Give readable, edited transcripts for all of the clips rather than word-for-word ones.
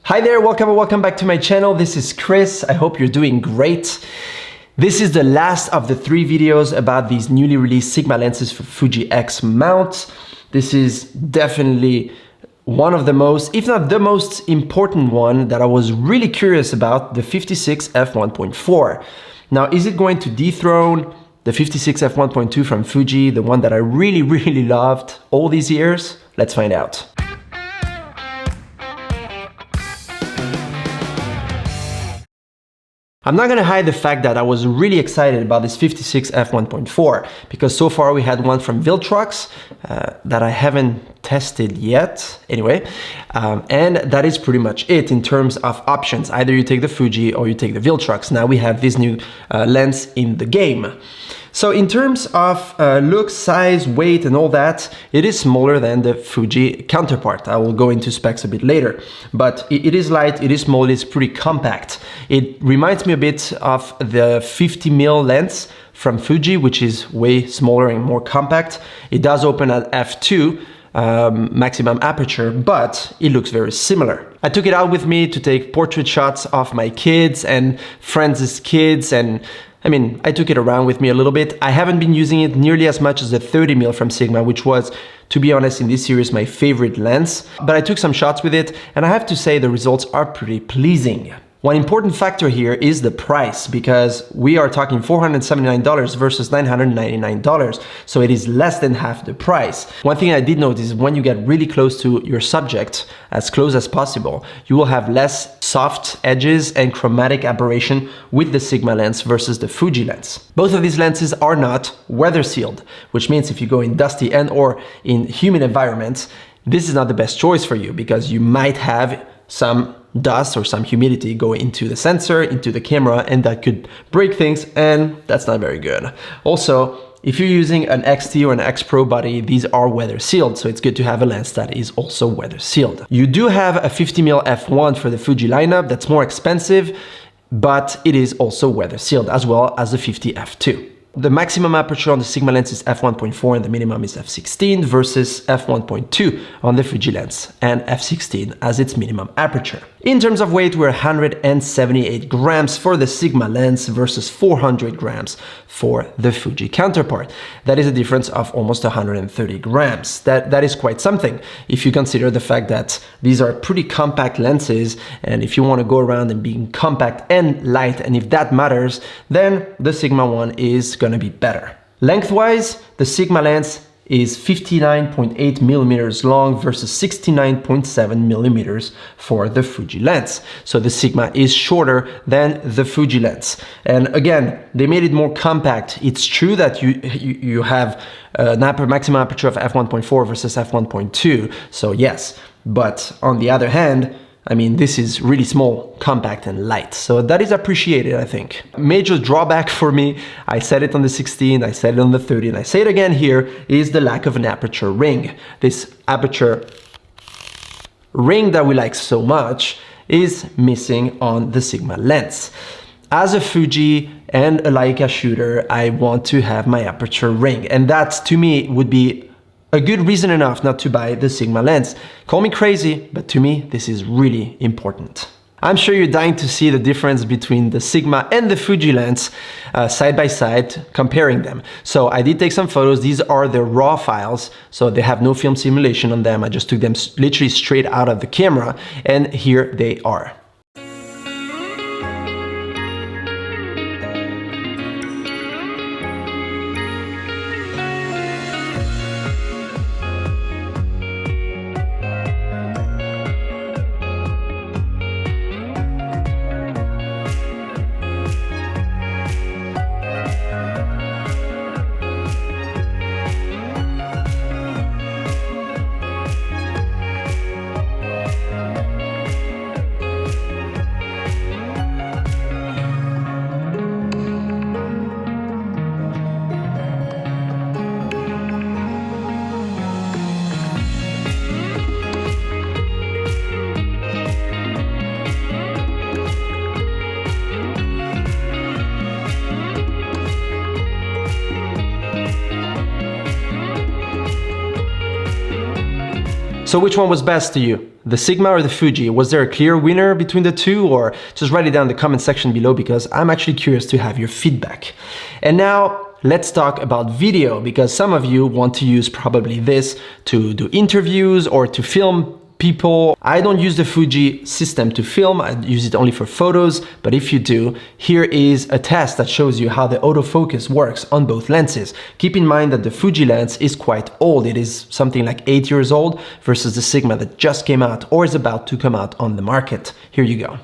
Hi there, welcome back to my channel. This is Chris. I hope you're doing great. This is the last of the 3 videos about these newly released Sigma lenses for Fuji X mount. This is definitely one of the most, if not the most important one that I was really curious about, the 56 f1.4. Now, is it going to dethrone the 56 f1.2 from Fuji, the one that I really loved all these years? Let's find out. I'm not gonna hide the fact that I was really excited about this 56 f1.4 because so far we had one from Viltrox that I haven't tested yet anyway, and that is pretty much it in terms of options. Either you take the Fuji or you take the Viltrox. Now we have this new lens in the game. So in terms of look, size, weight and all that, it is smaller than the Fuji counterpart. I will go into specs a bit later, but it is light, it is small, it is pretty compact. It reminds me a bit of the 50mm lens from Fuji, which is way smaller and more compact. It does open at f2 maximum aperture, but it looks very similar. I took it out with me to take portrait shots of my kids and friends' kids, and I took it around with me a little bit. I haven't been using it nearly as much as the 30mm from Sigma, which was, to be honest, in this series, my favorite lens. But I took some shots with it, and I have to say the results are pretty pleasing. One important factor here is the price, because we are talking $479 versus $999, so it is less than half the price. One thing I did notice is when you get really close to your subject, as close as possible, you will have less soft edges and chromatic aberration with the Sigma lens versus the Fuji lens. Both of these lenses are not weather sealed, which means if you go in dusty and or in humid environments, this is not the best choice for you because you might have some dust or some humidity go into the sensor, into the camera, and that could break things, and that's not very good. Also, if you're using an XT or an X Pro body, these are weather sealed, so it's good to have a lens that is also weather sealed. You do have a 50mm f1 for the Fuji lineup that's more expensive, but it is also weather sealed, as well as the 50 f2. The maximum aperture on the Sigma lens is f1.4 and the minimum is f16 versus f1.2 on the Fuji lens and f16 as its minimum aperture. In terms of weight, we're 178 grams for the Sigma lens versus 400 grams for the Fuji counterpart. That is a difference of almost 130 grams. That is quite something if you consider the fact that these are pretty compact lenses, and if you want to go around and being compact and light, and if that matters, then the Sigma one is going to be better. Lengthwise, the Sigma lens is 59.8 millimeters long versus 69.7 millimeters for the Fuji lens. So the Sigma is shorter than the Fuji lens. And again, they made it more compact. It's true that you have an maximum aperture of f1.4 versus f1.2. So yes, but on the other hand, this is really small, compact and light. So that is appreciated, I think. Major drawback for me, I said it on the 16, I said it on the 30, and I say it again here, is the lack of an aperture ring. This aperture ring that we like so much is missing on the Sigma lens. As a Fuji and a Leica shooter, I want to have my aperture ring, and that to me would be a good reason enough not to buy the Sigma lens. Call me crazy, but to me, this is really important. I'm sure you're dying to see the difference between the Sigma and the Fuji lens side by side, comparing them. So I did take some photos. These are the raw files, so they have no film simulation on them. I just took them literally straight out of the camera, and here they are. So which one was best to you? The Sigma or the Fuji? Was there a clear winner between the two, or just write it down in the comment section below because I'm actually curious to have your feedback. And now let's talk about video, because some of you want to use probably this to do interviews or to film people. I don't use the Fuji system to film, I use it only for photos, but if you do, here is a test that shows you how the autofocus works on both lenses. Keep in mind that the Fuji lens is quite old, it is something like 8 years old versus the Sigma that just came out or is about to come out on the market. Here you go.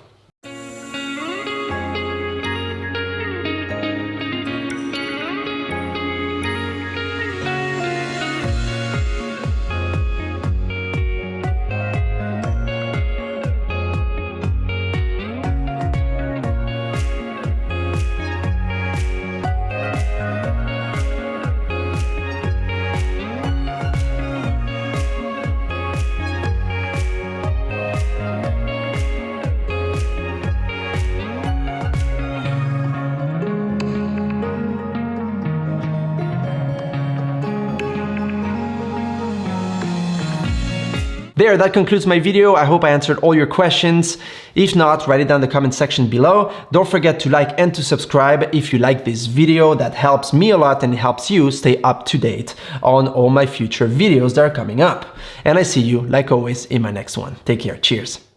There, that concludes my video. I hope I answered all your questions. If not, write it down in the comment section below. Don't forget to like and to subscribe if you like this video. That helps me a lot and it helps you stay up to date on all my future videos that are coming up. And I see you, like always, in my next one. Take care. Cheers.